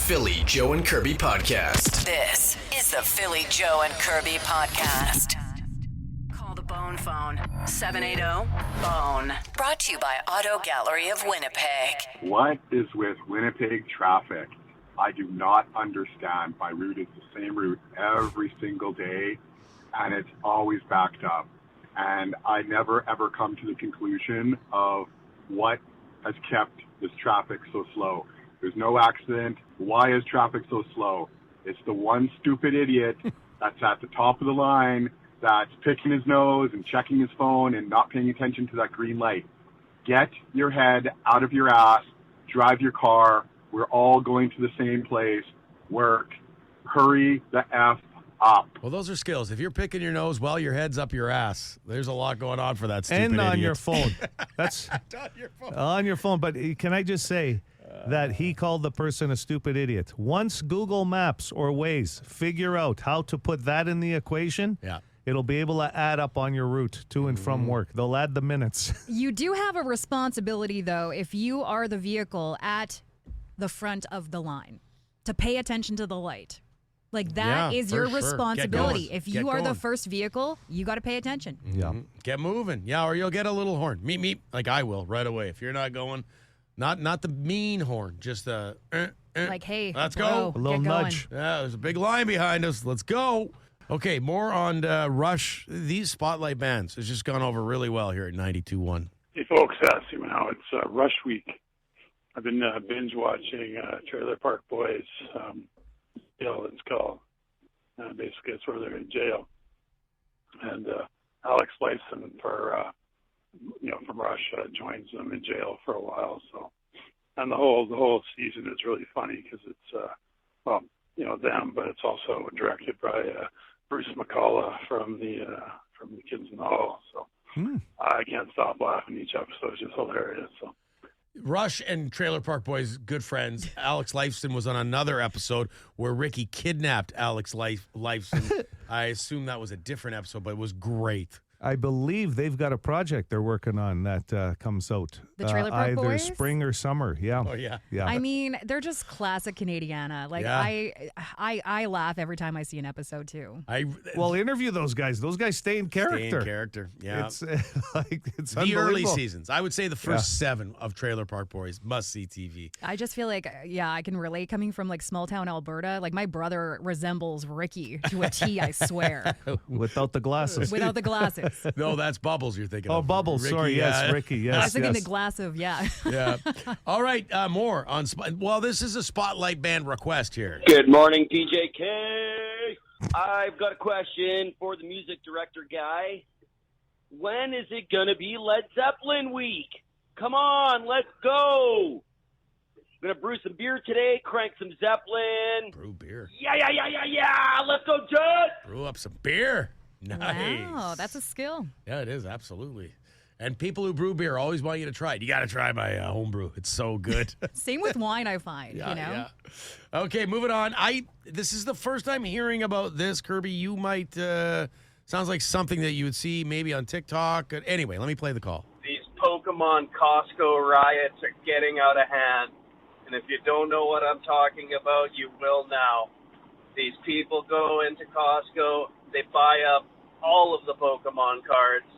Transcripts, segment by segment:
Philly Joe and Kirby Podcast. This is the Philly Joe and Kirby Podcast. Call the Bone phone, 780-BONE. Brought to you by Auto Gallery of Winnipeg. What is with Winnipeg traffic? I do not understand. My route is the same route every single day, and it's always backed up. And I never, ever come to the conclusion of what has kept this traffic so slow. There's no accident. Why is traffic so slow? It's the one stupid idiot that's at the top of the line that's picking his nose and checking his phone and not paying attention to that green light. Get your head out of your ass. Drive your car. We're all going to the same place. Work. Hurry the F up. Well, those are skills. If you're picking your nose while your head's up your ass, there's a lot going on for that stupid and on idiot. your phone. That's on your phone. On your phone. But can I just say that he called the person a stupid idiot? Once Google Maps or Waze figure out how to put that in the equation, it'll be able to add up on your route to and from work. They'll add the minutes. You do have a responsibility, though, if you are the vehicle at the front of the line, to pay attention to the light. Like, that is your responsibility. If you are the first vehicle, you got to pay attention. Yeah. Get moving. Yeah, or you'll get a little horn. Meep, meep, like I will right away. If you're not going, not the mean horn, just the like, hey, let's bro, go. A little nudge. Yeah, there's a big line behind us. Let's go. Okay, more on Rush. These spotlight bands has just gone over really well here at 92.1. Hey, folks, see me now. It's Rush Week. I've been binge watching Trailer Park Boys. It's called. Basically, it's where they're in jail. And Alex Lifeson from Rush joins them in jail for a while. So, and the whole season is really funny because it's them, but it's also directed by Bruce McCullough from the Kids in the Hall. So I can't stop laughing. Each episode is just hilarious. So. Rush and Trailer Park Boys, good friends. Alex Lifeson was on another episode where Ricky kidnapped Alex Lifeson. I assume that was a different episode, but it was great. I believe they've got a project they're working on that comes out. The Trailer Park either Boys? spring or summer. Yeah. Oh, yeah. I mean, they're just classic Canadiana. Like, I laugh every time I see an episode, too. Well, interview those guys. Those guys stay in character. Stay in character, yeah. It's the early seasons. I would say the first 7 of Trailer Park Boys, must-see TV. I just feel like, I can relate coming from, like, small-town Alberta. Like, my brother resembles Ricky to a T, I swear. Without the glasses. Without the glasses. No, that's Bubbles you're thinking of. Oh, Bubbles. Ricky, sorry. Yes, Ricky. Yes. I was thinking the glass of, Yeah. All right, more on... Well, this is a Spotlight Band request here. Good morning, DJ K. I've got a question for the music director guy. When is it going to be Led Zeppelin week? Come on, let's go. I'm going to brew some beer today, crank some Zeppelin. Brew beer. Yeah. Let's go, Judd. Brew up some beer. Nice. Wow, that's a skill. Yeah, it is, absolutely. And people who brew beer always want you to try it. You got to try my homebrew. It's so good. Same with wine, I find, Yeah. Okay, moving on. This is the first time hearing about this, Kirby. You might, sounds like something that you would see maybe on TikTok. Anyway, let me play the call. These Pokemon Costco riots are getting out of hand. And if you don't know what I'm talking about, you will now. These people go into Costco, they buy up all of the Pokemon cards,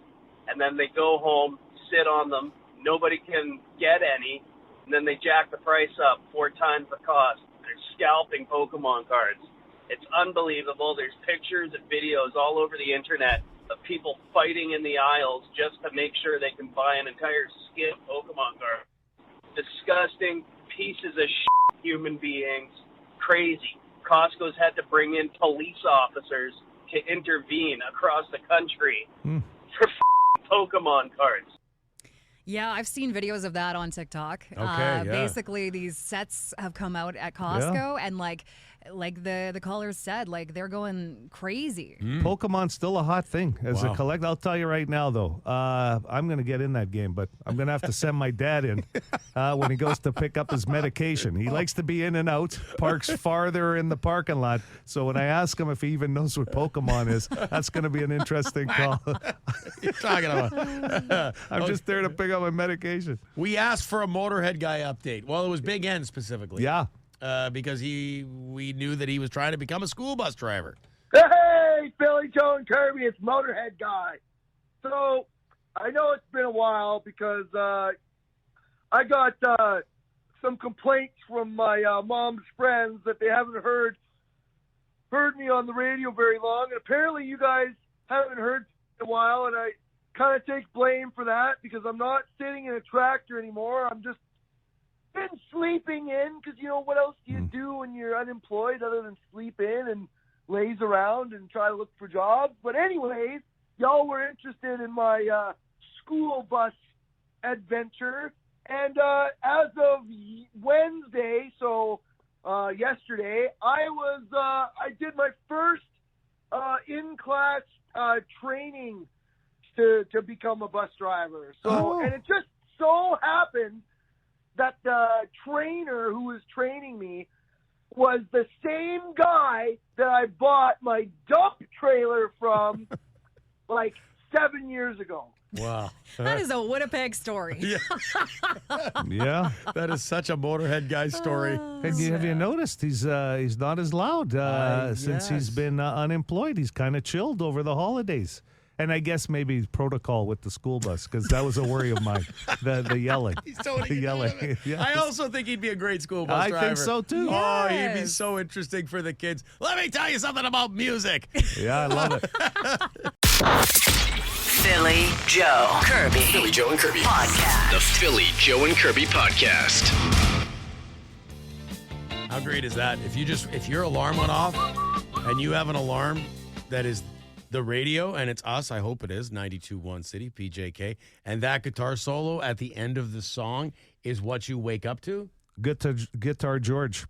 and then they go home, sit on them. Nobody can get any, and then they jack the price up 4 times the cost. They're scalping Pokemon cards. It's unbelievable. There's pictures and videos all over the internet of people fighting in the aisles just to make sure they can buy an entire skin of Pokemon cards. Disgusting pieces of shit human beings. Crazy. Costco's had to bring in police officers to intervene across the country for Pokemon cards. Yeah, I've seen videos of that on TikTok. Basically, these sets have come out at Costco, and like the callers said, like they're going crazy. Pokemon's still a hot thing as a collect. I'll tell you right now, though, I'm going to get in that game, but I'm going to have to send my dad in when he goes to pick up his medication. He likes to be in and out, parks farther in the parking lot. So when I ask him if he even knows what Pokemon is, that's going to be an interesting call. You're talking about. I'm just there to pick up my medication. We asked for a Motorhead guy update. Well, it was Big N specifically. Yeah. because we knew that he was trying to become a school bus driver. Hey, Philly, Joe, and Kirby, it's Motorhead Guy. So, I know it's been a while because I got some complaints from my mom's friends that they haven't heard me on the radio very long. And apparently you guys haven't heard in a while, and I kind of take blame for that because I'm not sitting in a tractor anymore. I'm just been sleeping in because, what else do you do when you're unemployed other than sleep in and laze around and try to look for jobs? But anyways, y'all were interested in my school bus adventure. And as of Wednesday, so yesterday, I did my first in-class training to become a bus driver. So, and it just so happened that the trainer who was training me was the same guy that I bought my dump trailer from like 7 years ago. Wow. That is a Winnipeg story. Yeah. That is such a Motorhead Guy story. And have you noticed he's not as loud since he's been unemployed? He's kind of chilled over the holidays. And I guess maybe protocol with the school bus, because that was a worry of mine, the yelling. He's totally the yelling. Yes. I also think he'd be a great school bus driver. I think so, too. Yes. Oh, he'd be so interesting for the kids. Let me tell you something about music. Yeah, I love it. Philly Joe Kirby. Philly Joe and Kirby Podcast. The Philly Joe and Kirby Podcast. How great is that? If your alarm went off and you have an alarm that is the radio, and it's us, I hope it is, 92.1 City, PJK, and that guitar solo at the end of the song is what you wake up to? Guitar George.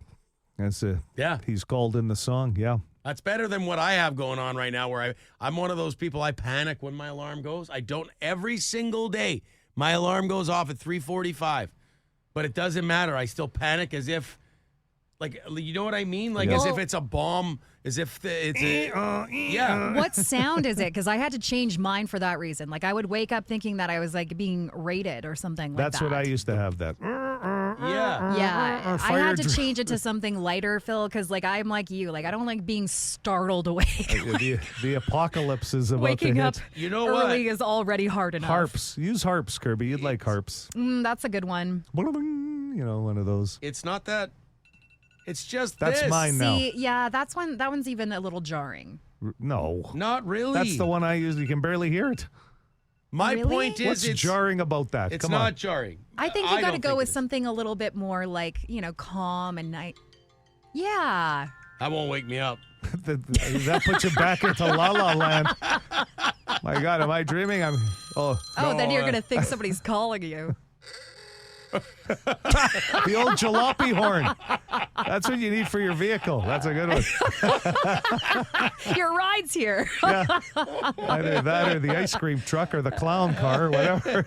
That's it. Yeah. He's called in the song, yeah. That's better than what I have going on right now, where I'm one of those people, I panic when my alarm goes. I don't every single day. My alarm goes off at 3:45, but it doesn't matter. I still panic as if, like, you know what I mean? Like, as if it's a bomb, as if it's a... Yeah. What sound is it? Because I had to change mine for that reason. Like, I would wake up thinking that I was, like, being raided or something like that. That's what I used to have, that. Yeah. Yeah. I had to change it to something lighter, Phil, because, like, I'm like you. Like, I don't like being startled awake. The apocalypse is about Waking to up hit. You know early what? is already hard enough. Harps. Use harps, Kirby. You'd like harps. That's a good one. One of those. It's not that... It's just That's this. mine now. See, yeah, that one's even a little jarring. No. Not really. That's the one I use. You can barely hear it. My Really? point is, What's jarring about that? It's Come not on. jarring. I think you got to don't go think with it is. something a little bit more like, calm and night. Yeah. That won't wake me up. That puts you back into La La Land. My God, am I dreaming? Then you're going to think somebody's calling you. The old jalopy horn. That's what you need for your vehicle. That's a good one. Your ride's here. Yeah. Either that or the ice cream truck or the clown car or whatever.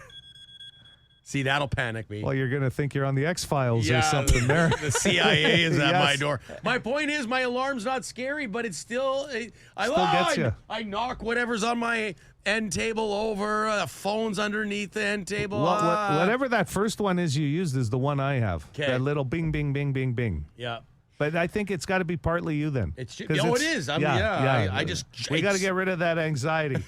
See, that'll panic me. Well, you're going to think you're on the X-Files or something there. The CIA is at Yes. my door. My point is, my alarm's not scary, but it's still... gets you. I knock whatever's on my end table over. The phone's underneath the end table. Whatever that first one is you used is the one I have. 'Kay. That little bing, bing, bing, bing, bing. Yeah. But I think it's got to be partly you then. It is. Yeah. I just... We got to get rid of that anxiety.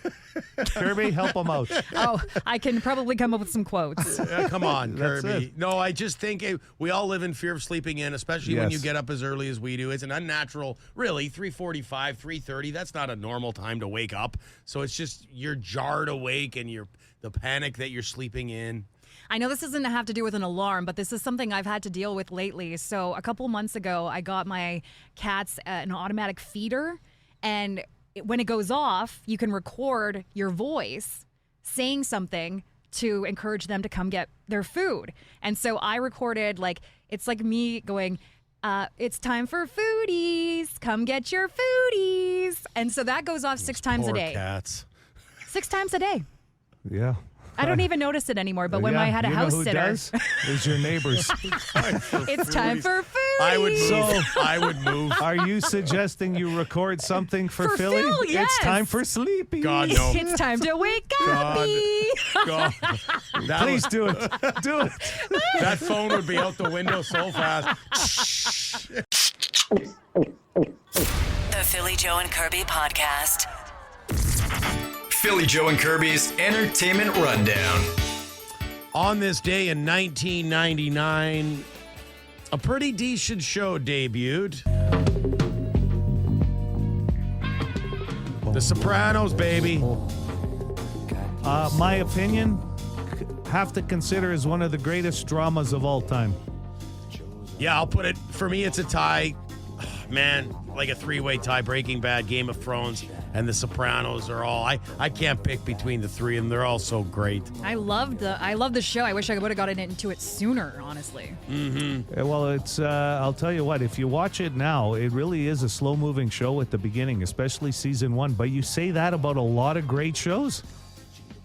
Kirby, help him out. Oh, I can probably come up with some quotes. Come on, That's Kirby. it. No, I just think we all live in fear of sleeping in, especially when Yes. you get up as early as we do. It's an unnatural, really, 3:45, 3:30. That's not a normal time to wake up. So it's just you're jarred awake and the panic that you're sleeping in. I know this doesn't have to do with an alarm, but this is something I've had to deal with lately. So a couple months ago, I got my cats an automatic feeder, and when it goes off, you can record your voice saying something to encourage them to come get their food. And so I recorded, it's like me going, it's time for foodies. Come get your foodies. And so that goes off 6 times a Poor day. Cats. 6 times a day. Yeah. I don't even notice it anymore, but when I had a house who sitter, does is your neighbors. it's time for food. I would move. I would move. Are you suggesting you record something for Philly? Phil, yes. It's time for Sleepy. God, no. It's time to wake up. God. Please do it. Do it. That phone would be out the window so fast. The Philly Joe and Kirby Podcast. Philly Joe and Kirby's Entertainment Rundown. On this day in 1999, a pretty decent show debuted. The Sopranos, baby. My opinion, have to consider as one of the greatest dramas of all time. Yeah, I'll put it, for me, it's a tie. Man, like a three-way tie. Breaking Bad, Game of Thrones, and The Sopranos are all. I can't pick between the three, and they're all so great. I love the show. I wish I would have gotten into it sooner, honestly. Well, it's I'll tell you what, if you watch it now, it really is a slow-moving show at the beginning, especially season 1. But you say that about a lot of great shows.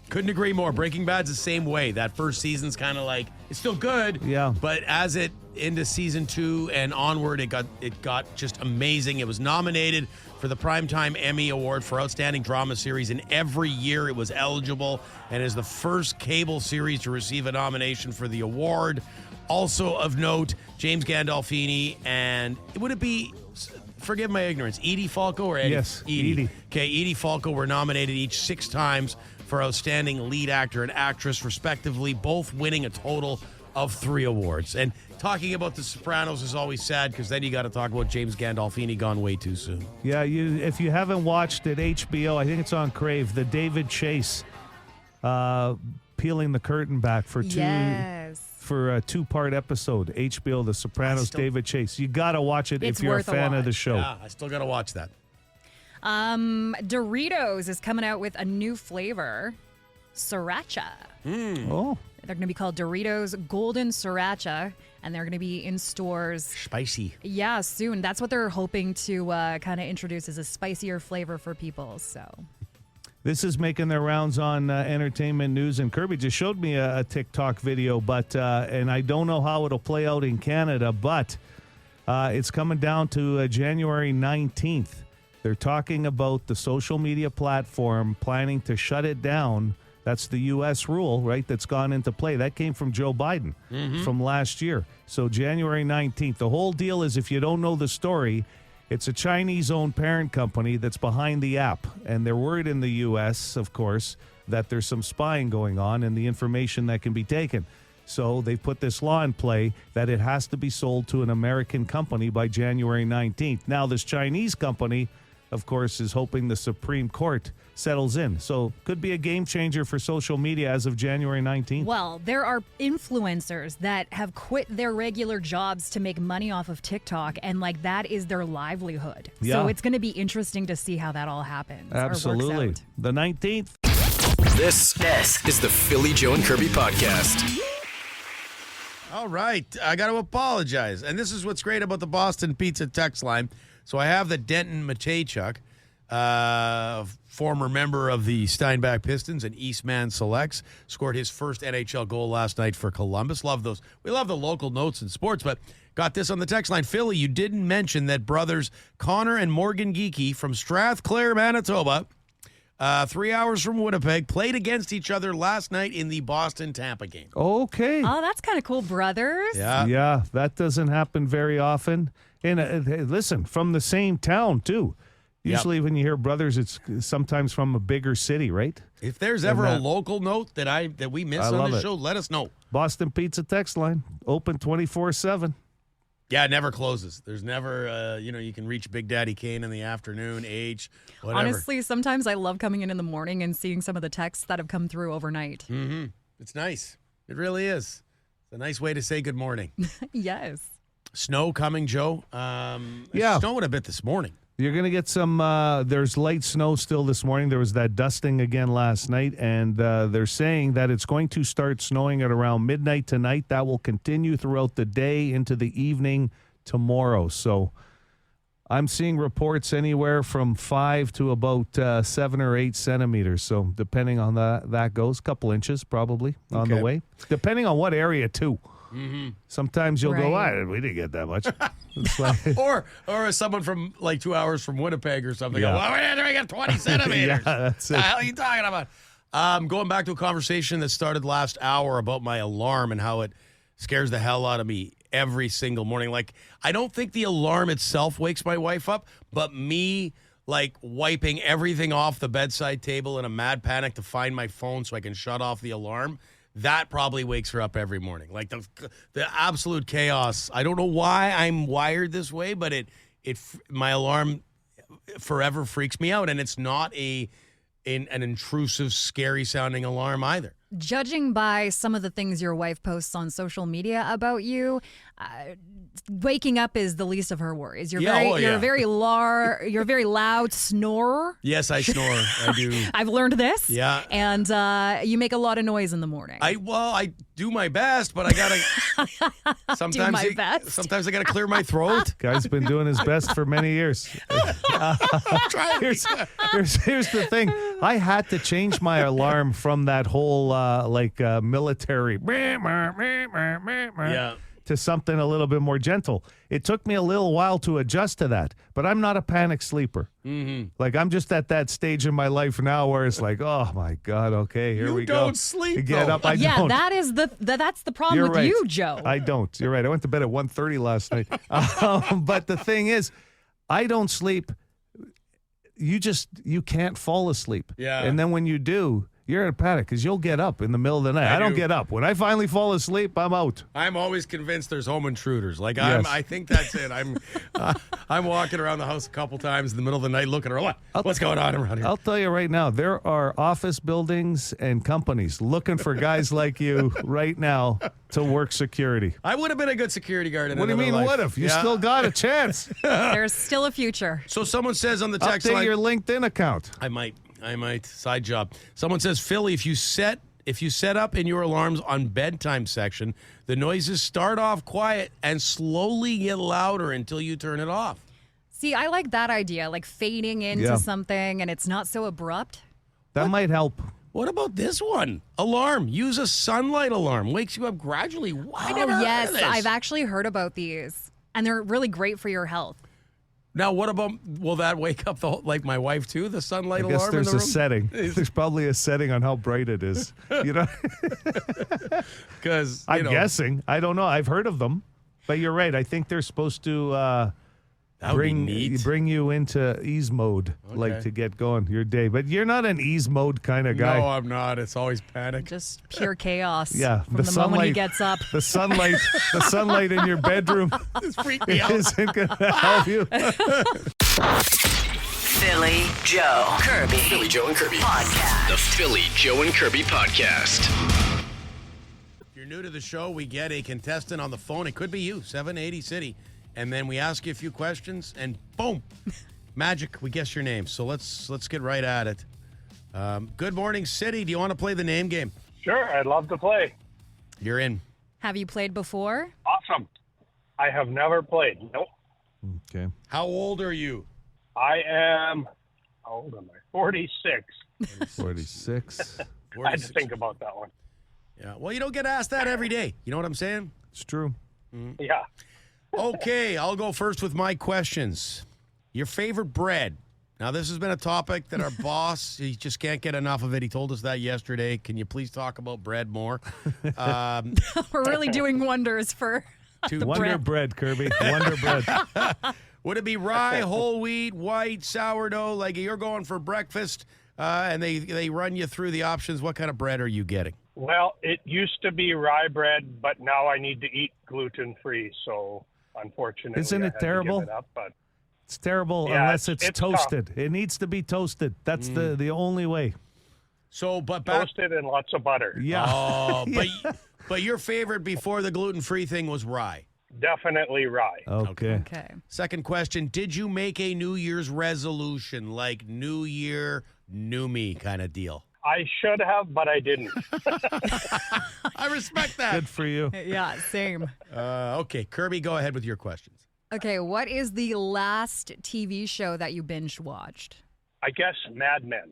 Couldn't agree more. Breaking Bad's the same way. That first season's kind of like, it's still good. Yeah. But as it into season 2 and onward, it got just amazing. It was nominated for the Primetime Emmy Award for Outstanding Drama Series, and every year it was eligible, and is the first cable series to receive a nomination for the award. Also of note, James Gandolfini and would it be, forgive my ignorance, Edie Falco or Eddie? Yes, Edie. Okay, Edie Falco were nominated each 6 times for Outstanding Lead Actor and Actress, respectively, both winning a total of 3 awards. And talking about The Sopranos is always sad, because then you got to talk about James Gandolfini gone way too soon. Yeah, if you haven't watched it, HBO, I think it's on Crave, the David Chase peeling the curtain back for a 2-part episode. HBO, The Sopranos, David Chase. You got to watch it if you're a fan of the show. Yeah, I still got to watch that. Doritos is coming out with a new flavor, Sriracha. Oh. They're going to be called Doritos Golden Sriracha, and they're going to be in stores. Spicy. Yeah, soon. That's what they're hoping to kind of introduce as a spicier flavor for people. So this is making their rounds on entertainment news, and Kirby just showed me a TikTok video, but and I don't know how it'll play out in Canada, but it's coming down to January 19th. They're talking about the social media platform planning to shut it down. That's the U.S. rule, right, that's gone into play. That came from Joe Biden from last year. So January 19th. The whole deal is, if you don't know the story, it's a Chinese-owned parent company that's behind the app. And they're worried in the U.S., of course, that there's some spying going on and the information that can be taken. So they put this law in play that it has to be sold to an American company by January 19th. Now, this Chinese company, of course, is hoping the Supreme Court settles in. So could be a game changer for social media as of January 19th. Well, there are influencers that have quit their regular jobs to make money off of TikTok, and like that is their livelihood. Yeah. So it's going to be interesting to see how that all happens. Absolutely. Or works out. The 19th. This is the Philly Joe and Kirby Podcast. All right. I got to apologize. And this is what's great about the Boston Pizza text line. So I have the Denton Matejchuk, former member of the Steinbach Pistons and Eastman Selects, scored his first NHL goal last night for Columbus. Love those. We love the local notes in sports, but got this on the text line. Philly, you didn't mention that brothers Connor and Morgan Geekie from Strathclair, Manitoba, 3 hours from Winnipeg, played against each other last night in the Boston-Tampa game. Okay. Oh, that's kind of cool, brothers. Yeah, that doesn't happen very often. And hey, listen, from the same town, too. Usually when you hear brothers, it's sometimes from a bigger city, right? If there's ever a local note that we miss on the show, let us know. Boston Pizza text line, open 24/7. Yeah, it never closes. There's never, you can reach Big Daddy Kane in the afternoon, whatever. Honestly, sometimes I love coming in the morning and seeing some of the texts that have come through overnight. Mm-hmm. It's nice. It really is. It's a nice way to say good morning. Yes. Snow coming, Joe. Snowing a bit this morning. You're going to get some, there's light snow still this morning. There was that dusting again last night, and they're saying that it's going to start snowing at around midnight tonight. That will continue throughout the day into the evening tomorrow. So I'm seeing reports anywhere from 5 to about 7 or 8 centimeters. So depending on that goes, a couple inches probably on the way. Depending on what area, too. Sometimes you'll go, Right. we didn't get that much. It's like, Or someone from like 2 hours from Winnipeg or something. Yeah. Go, well, we got 20 centimeters. Yeah, that's What the it. hell are you talking about? Going back to a conversation that started last hour about my alarm and how it scares the hell out of me every single morning. Like, I don't think the alarm itself wakes my wife up, but me like wiping everything off the bedside table in a mad panic to find my phone so I can shut off the alarm. That probably wakes her up every morning. Like the absolute chaos. I don't know why I'm wired this way, but my alarm forever freaks me out, and it's not an intrusive, scary sounding alarm either. Judging by some of the things your wife posts on social media about you, waking up is the least of her worries. You're a very loud snorer. Yes, I snore. I do. I've learned this. Yeah. And you make a lot of noise in the morning. I do my best, but I gotta sometimes sometimes I gotta clear my throat. Guy's been doing his best for many years. Here's the thing. I had to change my alarm from that whole military to something a little bit more gentle. It took me a little while to adjust to that, but I'm not a panic sleeper. Mm-hmm. Like, I'm just at that stage in my life now where it's like, oh my God, okay, here we go. You don't sleep, Get though. up, I yeah, don't. that is that's the problem You're with right. you, Joe. I don't. You're right. I went to bed at 1:30 last night. But the thing is, I don't sleep. You can't fall asleep. Yeah. And then when you do, you're in a panic because you'll get up in the middle of the night. I don't get up. When I finally fall asleep, I'm out. I'm always convinced there's home intruders. Like Yes. I think that's it. I'm walking around the house a couple times in the middle of the night looking around. What's going on around here? I'll tell you right now, there are office buildings and companies looking for guys like you right now to work security. I would have been a good security guard in What do you another mean, life. what if? You Yeah. still got a chance. There's still a future. So someone says on the text Update line, your LinkedIn account. I might. Side job. Someone says, Philly, if you set up in your alarms on bedtime section, the noises start off quiet and slowly get louder until you turn it off. See, I like that idea, like fading into something and it's not so abrupt. That might help. What about this one? Alarm. Use a sunlight alarm. Wakes you up gradually. Wow, I never heard of this. I've actually heard about these, and they're really great for your health. Now, what about, will that wake up like my wife too, the sunlight alarm? I guess there's in the a room? setting. There's probably a setting on how bright it is. You know? Because I'm guessing. I don't know. I've heard of them. But you're right. I think they're supposed to bring you into ease mode, like to get going your day. But you're not an ease mode kind of guy. No, I'm not. It's always panic. Just pure chaos. Yeah, from the moment he gets up. The sunlight in your bedroom isn't going to help you. Philly Joe Kirby. Philly Joe and Kirby Podcast. The Philly Joe and Kirby Podcast. If you're new to the show, we get a contestant on the phone. It could be you, 780 City. And then we ask you a few questions, and boom, magic, we guess your name. So let's get right at it. Good morning, City. Do you want to play the name game? Sure, I'd love to play. You're in. Have you played before? Awesome. I have never played. Nope. Okay. How old are you? I am, how old am I? 46. 46. I had to think about that one. Yeah. Well, you don't get asked that every day. You know what I'm saying? It's true. Yeah. Okay, I'll go first with my questions. Your favorite bread. Now, this has been a topic that our boss, he just can't get enough of it. He told us that yesterday. Can you please talk about bread more? We're really doing wonders for the Wonder bread, Kirby. Wonder bread. Would it be rye, whole wheat, white, sourdough? Like you're going for breakfast and they run you through the options. What kind of bread are you getting? Well, it used to be rye bread, but now I need to eat gluten-free, so unfortunately Isn't I it had to terrible? give it up, but It's terrible Yeah, unless it's it's toasted. tough. It needs to be toasted. That's the only way. So, but back. toasted and lots of butter. Yeah. Oh, but your favorite before the gluten-free thing was rye. Definitely rye. Okay. Okay. Second question, did you make a New Year's resolution, like New Year, New Me kind of deal? I should have, but I didn't. I respect that. Good for you. Yeah, same. Okay, Kirby, go ahead with your questions. Okay, what is the last TV show that you binge watched? I guess Mad Men.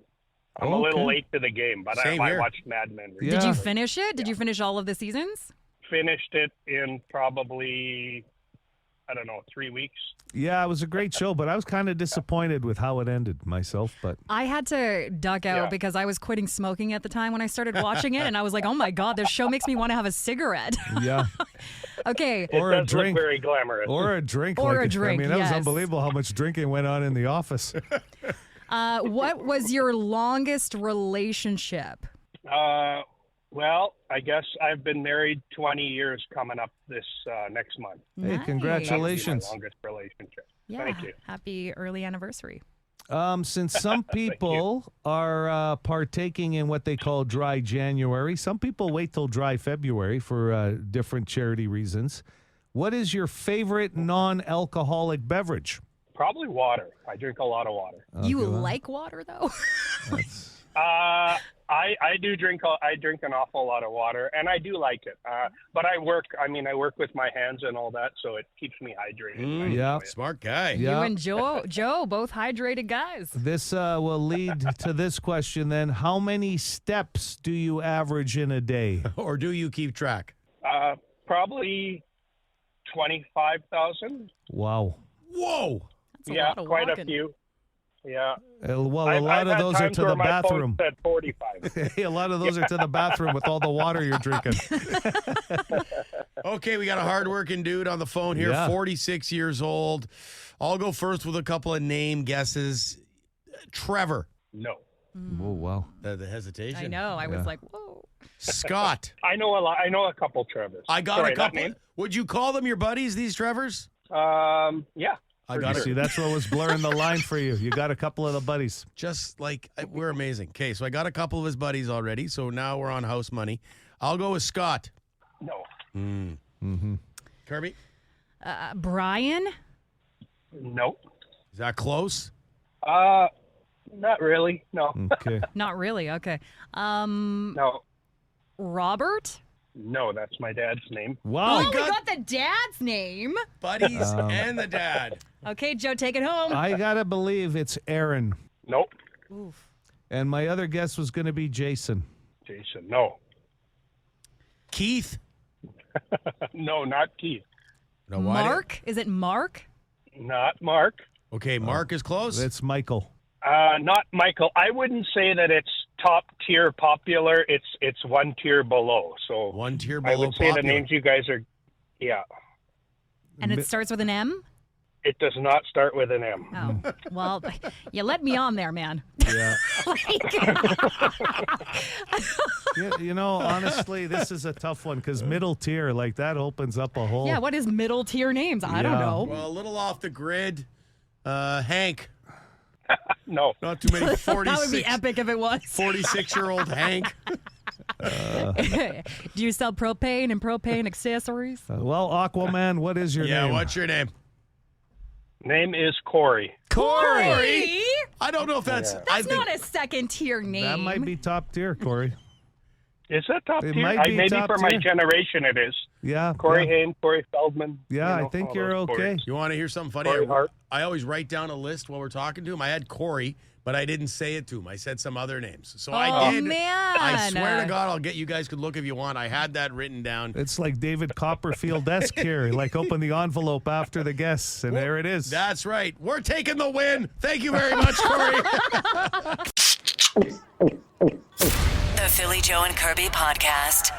I'm a Okay. little late to the game, but Same I here. watched Mad Men. Yeah. Did you finish it? Did you finish all of the seasons? finished it in probably, I don't know, 3 weeks. Yeah, it was a great show, but I was kind of disappointed with how it ended myself. But I had to duck out because I was quitting smoking at the time when I started watching it, and I was like, "Oh my god, this show makes me want to have a cigarette." Yeah. Okay. Or a Look drink. very glamorous. Or a drink. Or like, a drink, I mean, that was yes. unbelievable how much drinking went on in the office. What was your longest relationship? Well, I guess I've been married 20 years coming up this next month. Hey, Nice. congratulations. My longest relationship. Yeah. Thank you. Happy early anniversary. Since some people are partaking in what they call dry January, some people wait till dry February for different charity reasons. What is your favorite non-alcoholic beverage? Probably water. I drink a lot of water. You like water, though? I do drink. I drink an awful lot of water, and I do like it. But I work with my hands and all that, so it keeps me hydrated. Yeah, smart guy. Yeah. You and Joe, both hydrated guys. This will lead to this question then. How many steps do you average in a day? Or do you keep track? Probably 25,000. Wow. Whoa. That's a Yeah, lot of quite walking. a few. Yeah. Well, a I've lot of had those are times to where the my phone bathroom. said 45. Hey, a lot of those are to the bathroom with all the water you're drinking. Okay, we got a hardworking dude on the phone here, Yeah. 46 years old. I'll go first with a couple of name guesses. Trevor. No. Oh, wow. The hesitation. I know. I was like, whoa. Scott. I know a lot. I know a couple Trevors. I got Sorry, a couple. that name? Would you call them your buddies, these Trevors? Yeah. I got See, that's what was blurring the line for you. You got a couple of the buddies. Just like, we're amazing. Okay, so I got a couple of his buddies already, so now we're on house money. I'll go with Scott. No. Mm-hmm. Kirby? Brian? Nope. Is that close? Not really. No. Okay. Not really. Okay. No. Robert? No, that's my dad's name. Wow. Oh, we got the dad's name. Buddies and the dad. Okay, Joe, take it home. I got to believe it's Aaron. Nope. Oof. And my other guess was going to be Jason. Jason. No. Keith? No, not Keith. No, why Mark? Is it Mark? Not Mark. Okay, Mark is close. It's Michael. Not Michael. I wouldn't say that it's top tier popular. It's one tier below. So one tier I below would say popular. the names you guys are. Yeah. And it starts with an M? It does not start with an M. Oh, well, you let me on there, man. Yeah. You know, honestly, this is a tough one because middle tier, like that opens up a whole. Yeah, what is middle tier names? I don't Yeah. know. Well, a little off the grid. Hank. No. Not too many 46. That would be epic if it was. 46-year-old Hank. Do you sell propane and propane accessories? Well, Aquaman, what is your Yeah, name? what's your name? Name is Corey. Corey? I don't know if that's... That's not a second tier name. That might be top tier, Corey. Is that top It tier? might be maybe top for my tier. generation it is. Yeah. Corey yeah. Haim, Corey Feldman. Yeah, you know, I think all you're those okay. Corys. You want to hear something funny? Corey Hart. I always write down a list while we're talking to him. I had Corey, but I didn't say it to him. I said some other names. So I did. Man. I swear to God, I'll get you guys could look if you want. I had that written down. It's like David Copperfield-esque here. Like open the envelope after the guests, and there it is. That's right. We're taking the win. Thank you very much, Corey. The Philly Joe and Kirby podcast.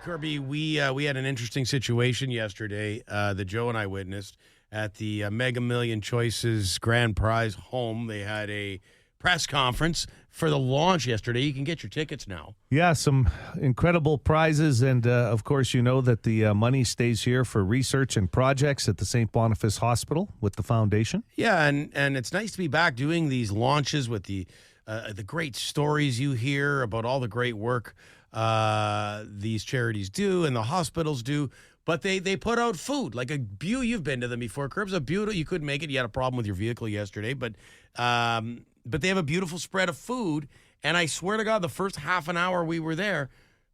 Kirby, we had an interesting situation yesterday that Joe and I witnessed at the Mega Million Choices Grand Prize home. They had a press conference for the launch yesterday. You can get your tickets now. Yeah, some incredible prizes. And, of course, you know that the money stays here for research and projects at the St. Boniface Hospital with the foundation. Yeah, and it's nice to be back doing these launches with the great stories you hear about all the great work these charities do and the hospitals do. But they put out food, like you've been to them before, Curbs. A beautiful, you couldn't make it. You had a problem with your vehicle yesterday, but they have a beautiful spread of food. And I swear to God, the first half an hour we were there,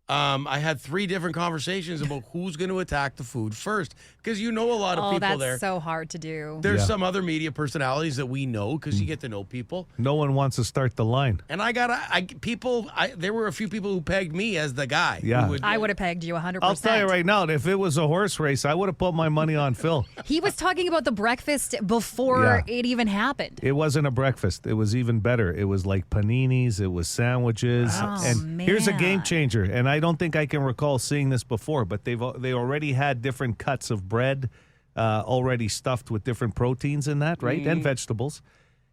I had 3 different conversations about who's going to attack the food first, because you know a lot of people there. That's so hard to do. There's some other media personalities that we know because you get to know people. No one wants to start the line. And there were a few people who pegged me as the guy. Yeah. I would have pegged you 100%. I'll tell you right now, if it was a horse race, I would have put my money on Phil. He was talking about the breakfast before it even happened. It wasn't a breakfast. It was even better. It was like paninis. It was sandwiches. And here's a game changer. And I don't think I can recall seeing this before, but they already had different cuts of bread already stuffed with different proteins in that, right? And vegetables.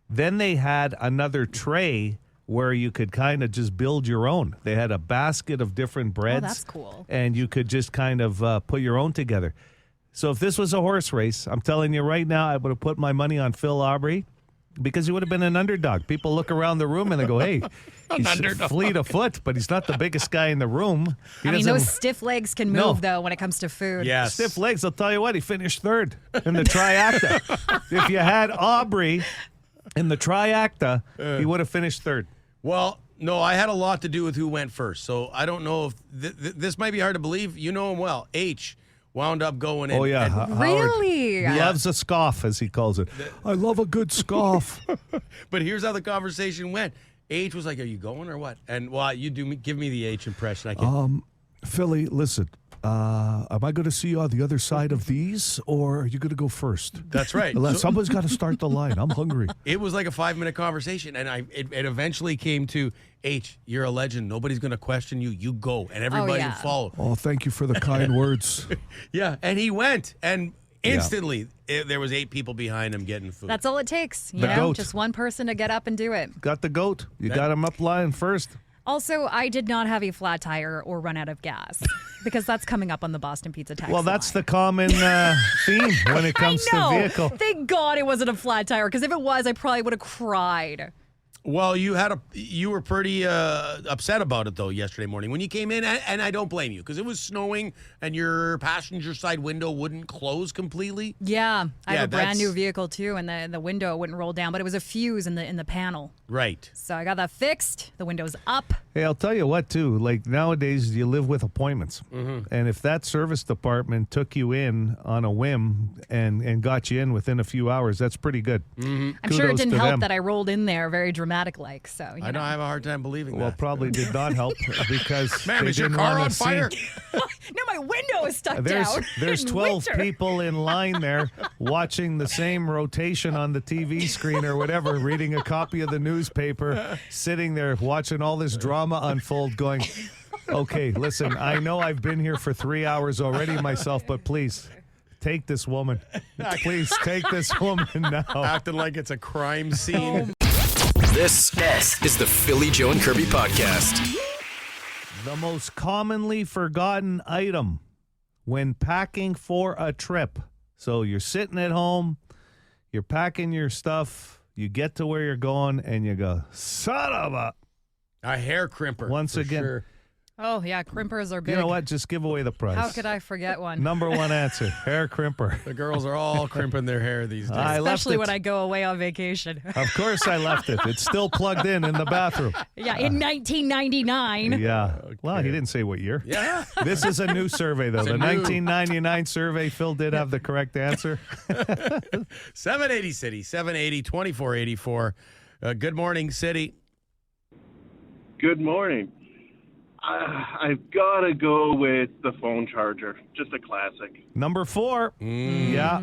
Then they had another tray where you could kind of just build your own. They had a basket of different breads. Oh, that's cool. And you could just kind of put your own together. So if this was a horse race, I'm telling you right now, I would have put my money on Phil Aubrey because he would have been an underdog. People look around the room and they go, hey, he's fleet of foot, but he's not the biggest guy in the room. Those stiff legs can move, though, when it comes to food. Yes. Stiff legs, I'll tell you what, he finished 3rd in the triacta. If you had Aubrey in the triacta, he would have finished 3rd. Well, no, I had a lot to do with who went first. So I don't know if this might be hard to believe. You know him well. H wound up going in. Oh, yeah. Really? He loves a scoff, as he calls it. I love a good scoff. But here's how the conversation went. H was like, are you going or what? And, you give me the H impression. I can. Philly, listen. Am I going to see you on the other side of these, or are you going to go first? That's right. Someone's got to start the line. I'm hungry. It was like a 5-minute conversation, and it eventually came to, H, you're a legend. Nobody's going to question you. You go, and everybody followed. Oh, thank you for the kind words. Yeah, and he went, and instantly there was 8 people behind him getting food. That's all it takes. You The know, goat. just one person to get up and do it. Got the goat. You got him up line first. Also, I did not have a flat tire or run out of gas because that's coming up on the Boston Pizza text Well, that's line. the common theme when it comes to vehicle. Thank God it wasn't a flat tire, because if it was, I probably would have cried. Well, you were pretty upset about it, though, yesterday morning when you came in, and I don't blame you, because it was snowing and your passenger side window wouldn't close completely. Yeah, I have a brand new vehicle too, and the window wouldn't roll down, but it was a fuse in the panel. Right. So I got that fixed. The window's up. Hey, I'll tell you what, too. Like, nowadays, you live with appointments. Mm-hmm. And if that service department took you in on a whim and got you in within a few hours, that's pretty good. Mm-hmm. I'm sure it didn't help that I rolled in there very dramatic-like. So I know I have a hard time believing Well, that. probably did not help because Ma'am, they is your didn't car want on to see. fire? No, my window is stuck There's down. 12 Winter. people in line there watching the same rotation on the TV screen or whatever, reading a copy of the newspaper, sitting there watching all this drama unfold, going, okay, listen, I know I've been here for 3 hours already myself, but please take this woman. Please take this woman now. Acting like it's a crime scene. This is the Philly Joe and Kirby podcast. The most commonly forgotten item when packing for a trip. So you're sitting at home, you're packing your stuff, you get to where you're going, and you go, son of a hair crimper. Once again. Sure. Oh, yeah, crimpers are big. You know what? Just give away the prize. How could I forget one? Number one answer, hair crimper. The girls are all crimping their hair these days. Especially when I go away on vacation. Of course I left it. It's still plugged in the bathroom. Yeah, in 1999. Yeah. Okay. Well, he didn't say what year. Yeah. This is a new survey, though. The 1999 survey, Phil did have the correct answer. 780 City, 780-2484. Good morning, City. Good morning. I've got to go with the phone charger. Just a classic. Number 4. Yeah,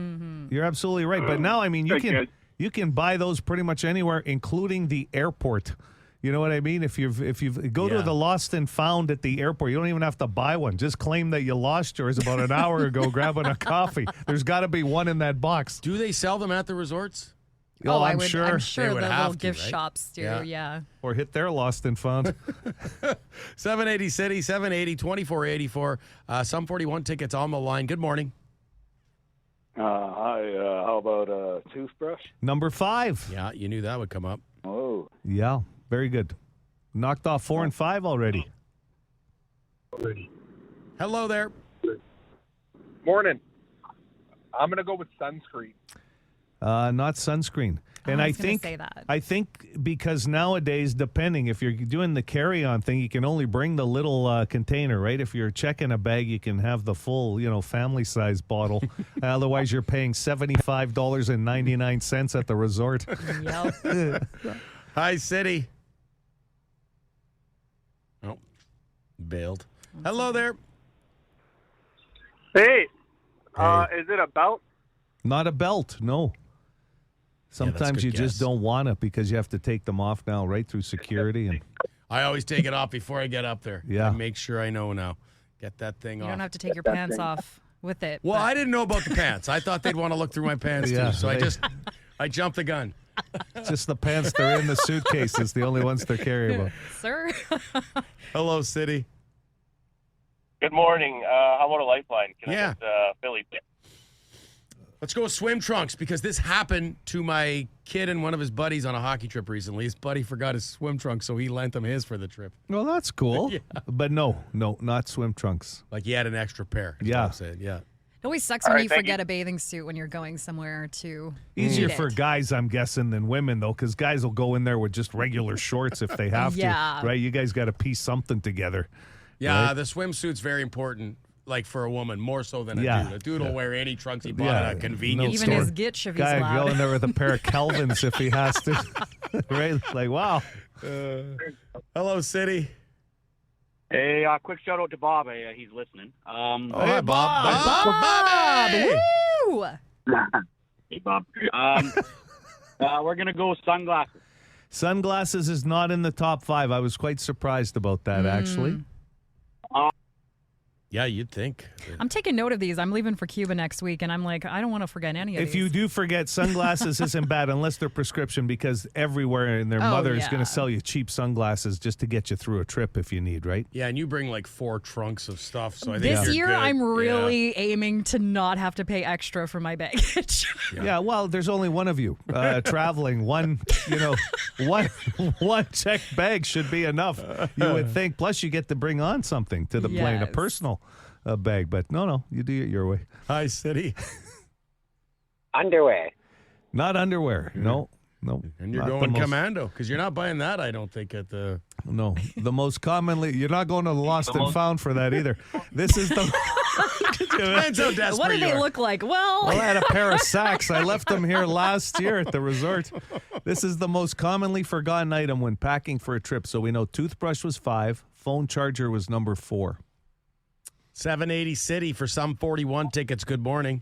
you're absolutely right. But now, I mean, you can buy those pretty much anywhere, including the airport. You know what I mean? If you go to the lost and found at the airport, you don't even have to buy one. Just claim that you lost yours about an hour ago grabbing a coffee. There's got to be one in that box. Do they sell them at the resorts? Oh, I'm sure. I'm sure the little gift right? shops do, yeah. Or hit their lost and found. 780 City, 780-2484. Some 41 tickets on the line. Good morning. Hi, how about a toothbrush? Number 5. Yeah, you knew that would come up. Oh. Yeah, very good. Knocked off 4 and 5 already. Hello there. Morning. I'm going to go with sunscreen. Not sunscreen. And I I was gonna think say that. I think because nowadays, depending if you're doing the carry-on thing, you can only bring the little container, right? If you're checking a bag, you can have the full, family-size bottle. Otherwise, you're paying $75.99 at the resort. Yep. Hi, City. Oh, bailed. Hello there. Hey, Hey. is it a belt? Not a belt, no. Sometimes good you guess. just don't want it because you have to take them off now, right through security. And I always take it off before I get up there. Yeah. I make sure I know now. Get that thing You off. don't have to take your pants off with it. Well, but- I didn't know about the pants. I thought they'd want to look through my pants Yeah, too. So they- I jumped the gun. just the pants they're in the suitcases, the only ones they're carrying. Sir. Hello, City. Good morning. How about a lifeline? Can Yeah. I get Philly? Let's go with swim trunks because this happened to my kid and one of his buddies on a hockey trip recently. His buddy forgot his swim trunks, so he lent him his for the trip. Well, that's cool. Yeah. But no, not swim trunks. Like he had an extra pair. is what Yeah. I'm saying. Yeah. It always sucks when you forget a bathing suit when you're going somewhere to Easier need for it. guys, I'm guessing, than women, though, because guys will go in there with just regular shorts if they have Yeah. to. Right? You guys got to piece something together. Yeah, right? the swimsuit's very important, like for a woman, more so than a Yeah. dude. A dude will Yeah. wear any trunks he bought Yeah. at a convenience Even store. his gitch if he's Guy loud. go in there with a pair of Kelvins if he has to. Right? Like, wow. Hello, City. Hey, quick shout out to Bob. He's listening. Hi, Bob. Bobby! Woo! Hey, Bob. We're gonna go sunglasses. Sunglasses is not in the top 5. I was quite surprised about that, actually. Yeah, you'd think. I'm taking note of these. I'm leaving for Cuba next week, and I'm like, I don't want to forget any of If these. you do forget, sunglasses isn't bad unless they're prescription because everywhere and their mother is yeah. going to sell you cheap sunglasses just to get you through a trip if you need, right? Yeah, and you bring like 4 trunks of stuff, so I think This you're year, good. I'm really aiming to not have to pay extra for my baggage. Yeah, well, there's only one of you traveling. One checked bag should be enough, you would think. Plus, you get to bring on something to the plane, a Yes. personal bag. But no, you do it your way. Hi, City. Underwear. Not underwear. No. And you're not the going most- commando because you're not buying that, I don't think, at the. No, the most commonly, you're not going to Lost and Found for that either. This is the. Depends how desperate What do you they are. look like? Well, I had a pair of sacks. I left them here last year at the resort. This is the most commonly forgotten item when packing for a trip. So we know toothbrush was 5, phone charger was number 4. 780 City for some 41 tickets. Good morning.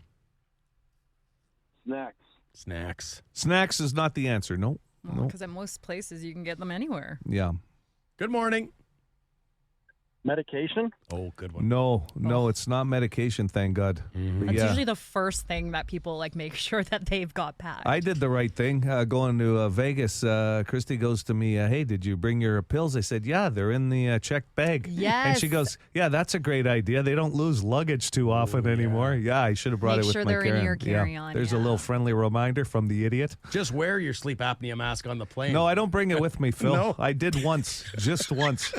Snacks. Snacks is not the answer. No. because at most places you can get them anywhere. Yeah. Good morning. Medication? Oh, good one. No, it's not medication, thank God. But That's yeah. usually the first thing that people like make sure that they've got packed. I did the right thing going to Vegas. Christy goes to me, hey, did you bring your pills? I said, yeah, they're in the checked bag. Yes. And she goes, yeah, that's a great idea. They don't lose luggage too often anymore. Yeah, I should have brought Make it with sure my they're in your carry-on. carry-on, There's a little friendly reminder from the idiot. Just wear your sleep apnea mask on the plane. No, I don't bring it with me, Phil. No? I did once, just once.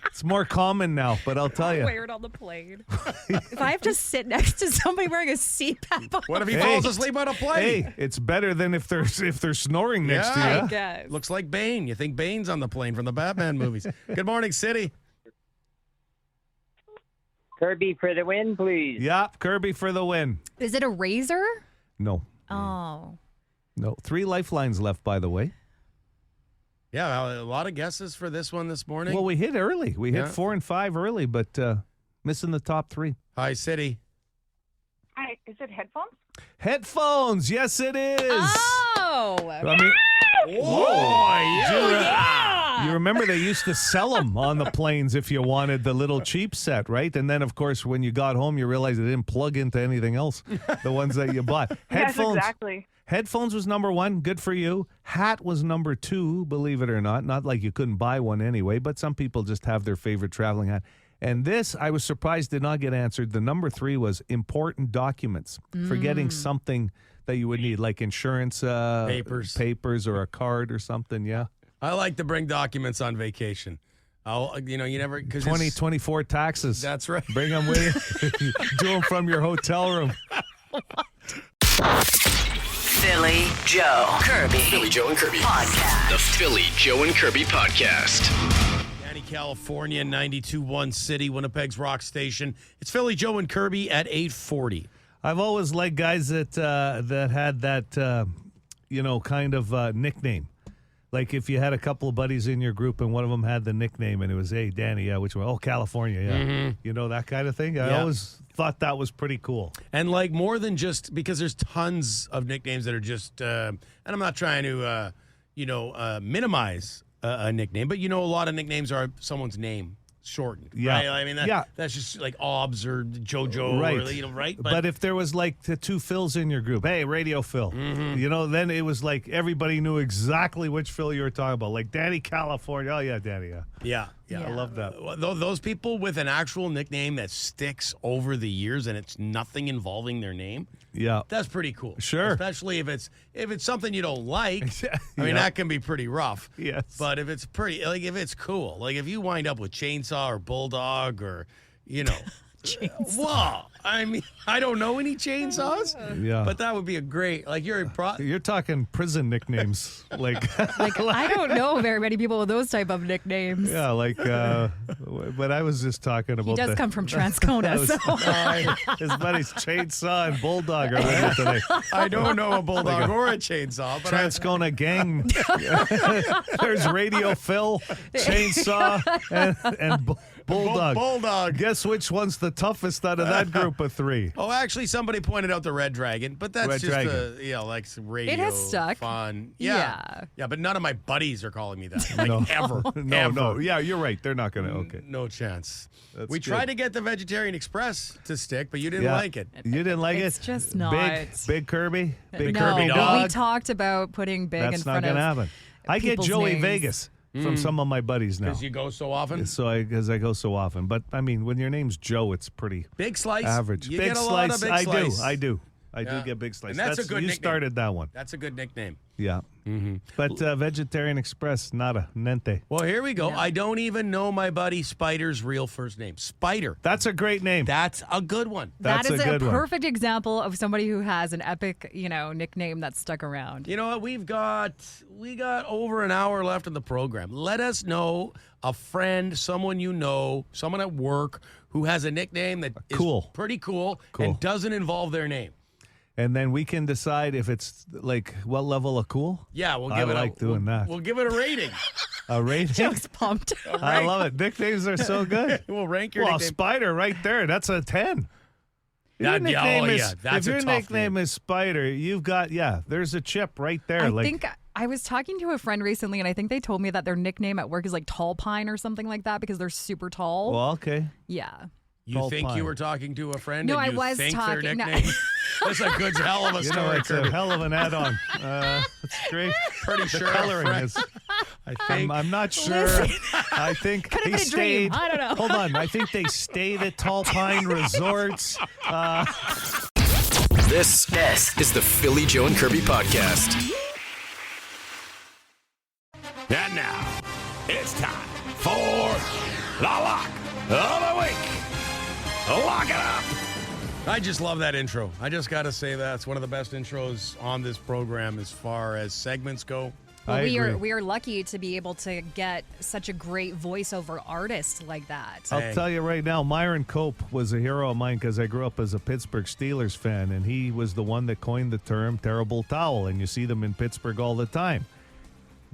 It's more common now, but I'll tell you. Wear it on the plane. If I have to sit next to somebody wearing a CPAP, on What if he the falls plane? asleep on a plane? Hey, it's better than if they're snoring next to you. I guess. Looks like Bane. You think Bane's on the plane from the Batman movies. Good morning, City. Kirby for the win, please. Yeah, Kirby for the win. Is it a razor? No. Oh. No. 3 lifelines left, by the way. Yeah, a lot of guesses for this one this morning. Well, we hit early. We hit Yeah. 4 and 5 early, but missing the top 3. Hi, City. Hi, is it headphones? Headphones. Yes, it is. Oh. I mean, You remember they used to sell them on the planes if you wanted the little cheap set, right? And then, of course, when you got home, you realized it didn't plug into anything else, the ones that you bought. Headphones. Yes, exactly. Headphones was number 1. Good for you. Hat was number 2, believe it or not. Not like you couldn't buy one anyway, but some people just have their favorite traveling hat. And this, I was surprised, did not get answered. The number 3 was important documents. Forgetting something that you would need, like insurance papers or a card or something, yeah. I like to bring documents on vacation. You never... 2024 taxes. That's right. Bring them with you. Do them from your hotel room. Philly Joe Kirby. Philly Joe and Kirby Podcast. The Philly Joe and Kirby Podcast. Danny, California, 92.1 City, Winnipeg's rock station. It's Philly Joe and Kirby at 8:40. I've always liked guys that had that, kind of nickname. Like if you had a couple of buddies in your group and one of them had the nickname and it was, hey, Danny, yeah, which one? Oh, California, yeah. Mm-hmm. That kind of thing. I always thought that was pretty cool. And like more than just because there's tons of nicknames that are just, and I'm not trying to, minimize a nickname, but a lot of nicknames are someone's name shortened. Yeah. Right? I mean, that's just like Obs or JoJo, Right. or, right? But if there was like the two Phils in your group, hey, Radio Phil, then it was like everybody knew exactly which Phil you were talking about. Like Danny California. Oh, yeah, Danny, yeah. Yeah. I love that. Those people with an actual nickname that sticks over the years and it's nothing involving their name. Yeah. That's pretty cool. Sure. Especially if it's something you don't like. I mean, that can be pretty rough. Yes. But if it's if it's cool, like if you wind up with Chainsaw or Bulldog or, Chainsaw. Whoa. I mean, I don't know any chainsaws. Yeah. But that would be a great, You're talking prison nicknames. like I don't know very many people with those type of nicknames. Yeah, but I was just talking about He does come from Transcona, his buddies Chainsaw and Bulldog are with me today. I don't know a Bulldog or a chainsaw, but Transcona gang. There's Radio Phil, Chainsaw, and Bulldog. Bulldog. Guess which one's the toughest out of that group of three? Oh, actually, somebody pointed out the Red Dragon, but that's Red just Dragon. like some radio. It has stuck. Fun. Yeah. Yeah, but none of my buddies are calling me that. Like, No. ever. No, ever. no. Yeah, you're right. They're not going to. Okay. No chance. That's we good. tried to get the Vegetarian Express to stick, but you didn't like it. You didn't like It's it? just not. Big Kirby? Big no, Kirby but dog? we talked about putting big in That's not front going of to happen. I get people's Joey names. Vegas from some of my buddies now. Because you go so often. Because I go so often. But, I mean, when your name's Joe, it's pretty Big Slice. average. You big get a slice. lot of Big I Slice. do. I Yeah. do get Big Slice. And that's a good You nickname. started that one. That's a good nickname. Yeah. But Vegetarian Express, nada, nente. Well, here we go. I don't even know my buddy Spider's real first name. Spider. That's a great name. That's a good one. That's that is a good one. perfect example of somebody who has an epic, nickname that's stuck around. You know what? We got over an hour left in the program. Let us know a friend, someone you know, someone at work who has a nickname that is pretty cool and doesn't involve their name. And then we can decide if it's like what level of cool. Yeah, we'll I give it. like doing that. We'll give it a rating. A rating. Joe's pumped. I love it. Nicknames are so good. We'll rank your well, nickname. Spider right there. That's a 10. That's If your a tough nickname name. is Spider, you've got there's a chip right there. I think I was talking to a friend recently, and I think they told me that their nickname at work is like Tall Pine or something like that because they're super tall. Well, okay. Yeah. You Tall think Pine. you were talking to a friend? No, and I you was think talking- Their no. nickname? That's a good hell of a story. It's a hell of an add-on. It's great. Pretty The sure. coloring is. I think. I'm not sure. Listen. I think Could have they been a dream. stayed. I don't know. Hold on. I think they stayed at Tall Pine Resorts. This is the Philly Joe and Kirby Podcast. And now, it's time for the Lock of the Week. Lock it up. I just love that intro. I just got to say that's one of the best intros on this program as far as segments go. Well, we are lucky to be able to get such a great voiceover artist like that. I'll tell you right now, Myron Cope was a hero of mine because I grew up as a Pittsburgh Steelers fan, and he was the one that coined the term terrible towel, and you see them in Pittsburgh all the time.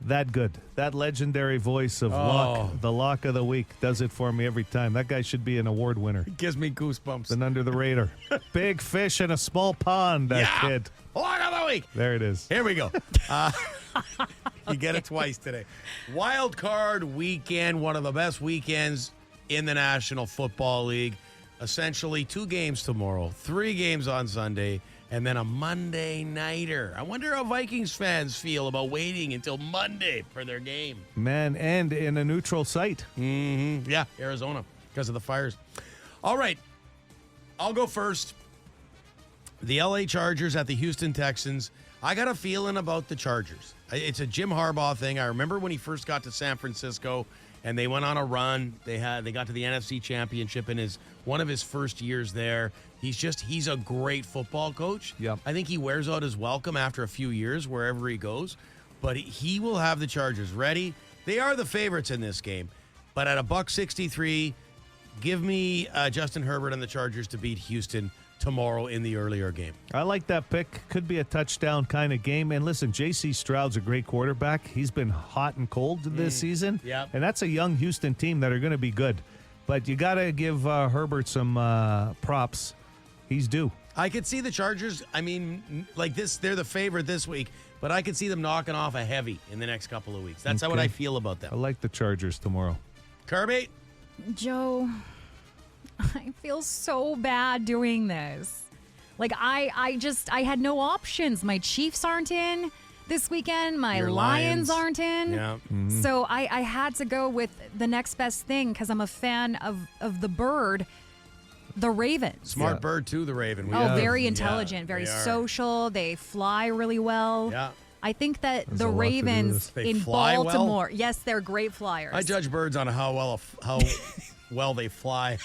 That good. That legendary voice of Lock, the Lock of the Week, does it for me every time. That guy should be an award winner. It gives me goosebumps. Been under the radar. Big fish in a small pond, that kid. Lock of the Week. There it is. Here we go. You get it twice today. Wild card weekend, one of the best weekends in the National Football League. Essentially 2 games tomorrow, 3 games on Sunday, and then a Monday nighter. I wonder how Vikings fans feel about waiting until Monday for their game. Man, and in a neutral site. Mm-hmm. Yeah, Arizona, because of the fires. All right, I'll go first. The LA Chargers at the Houston Texans. I got a feeling about the Chargers. It's a Jim Harbaugh thing. I remember when he first got to San Francisco, and they went on a run. They got to the NFC Championship in one of his first years there. He's a great football coach. Yep. I think he wears out his welcome after a few years wherever he goes, but he will have the Chargers ready. They are the favorites in this game, but at $1.63, give me Justin Herbert and the Chargers to beat Houston tomorrow in the earlier game. I like that pick. Could be a touchdown kind of game. And listen, J.C. Stroud's a great quarterback. He's been hot and cold this season. Yep. And that's a young Houston team that are going to be good. But you got to give Herbert some props. He's due. I could see the Chargers, they're the favorite this week, but I could see them knocking off a heavy in the next couple of weeks. That's what I feel about them. I like the Chargers tomorrow. Kirby? Joe, I feel so bad doing this. I had no options. My Chiefs aren't in this weekend. My Your Lions aren't in. Yeah. Mm-hmm. So I had to go with the next best thing because I'm a fan of the bird, the Ravens. Smart bird, too, the Raven. Very intelligent, very social. They fly really well. Yeah. I think that There's the a lot to do with Ravens this. They in fly well? Baltimore, yes, they're great flyers. I judge birds on how well they fly.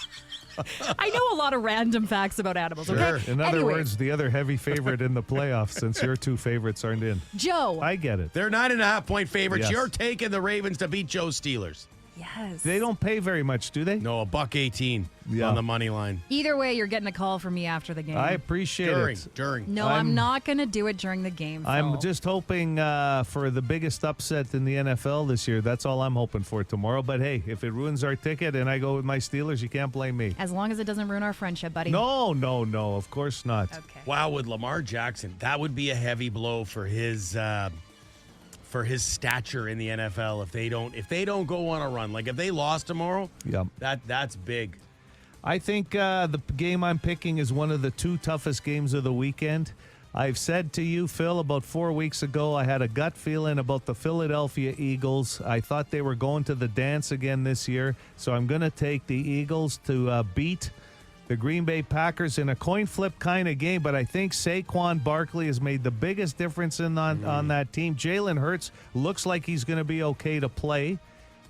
I know a lot of random facts about animals, okay? In other Anyway, words, the other heavy favorite in the playoffs since your two favorites aren't in. Joe. I get it. They're 9.5-point favorites. Yes. You're taking the Ravens to beat Joe's Steelers. Yes. They don't pay very much, do they? No, $1.18 on the money line. Either way, you're getting a call from me after the game. I appreciate it. During. No, I'm not going to do it during the game, Phil. I'm just hoping for the biggest upset in the NFL this year. That's all I'm hoping for tomorrow. But hey, if it ruins our ticket and I go with my Steelers, you can't blame me. As long as it doesn't ruin our friendship, buddy. No, of course not. Okay. Wow, with Lamar Jackson, that would be a heavy blow for his stature in the NFL if they don't go on a run. Like if they lost tomorrow, that's big. I think the game I'm picking is one of the two toughest games of the weekend. I've said to you, Phil, about 4 weeks ago, I had a gut feeling about the Philadelphia Eagles. I thought they were going to the dance again this year, so I'm going to take the Eagles to beat the Green Bay Packers in a coin flip kind of game, but I think Saquon Barkley has made the biggest difference on that team. Jalen Hurts looks like he's going to be okay to play,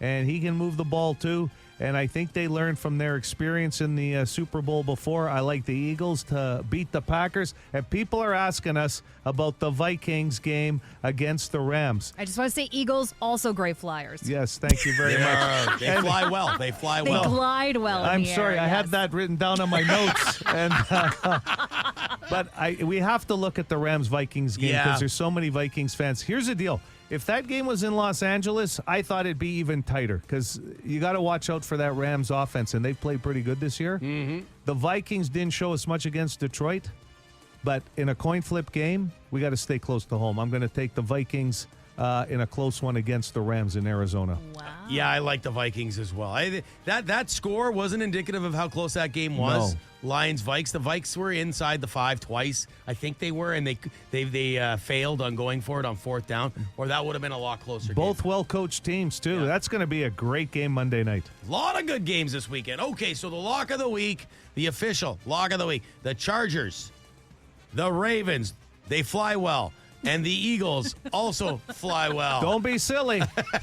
and he can move the ball too. And I think they learned from their experience in the Super Bowl before. I like the Eagles to beat the Packers. And people are asking us about the Vikings game against the Rams. I just want to say Eagles, also great flyers. Yes, thank you very much. They fly well. They fly well. They glide well in I'm the sorry, air, I yes. had that written down on my notes. But we have to look at the Rams-Vikings game because there's so many Vikings fans. Here's the deal. If that game was in Los Angeles, I thought it'd be even tighter because you got to watch out for that Rams offense, and they've played pretty good this year. Mm-hmm. The Vikings didn't show us much against Detroit, but in a coin flip game, we got to stay close to home. I'm going to take the Vikings in a close one against the Rams in Arizona. Wow. Yeah, I like the Vikings as well. That score wasn't indicative of how close that game was. No. Lions-Vikes. The Vikes were inside the 5 twice. I think they were, and they failed on going for it on 4th down, or that would have been a lot closer. Both well-coached teams, too. Yeah. That's going to be a great game Monday night. A lot of good games this weekend. Okay, so the lock of the week, the official lock of the week, the Chargers, the Ravens, they fly well. And the Eagles also fly well. Don't be silly.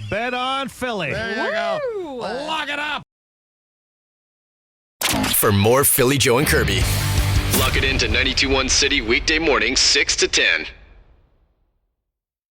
Bet on Philly. There you go. Lock it up. For more Philly, Joe, and Kirby, log it into 92.1 City weekday mornings 6 to 10.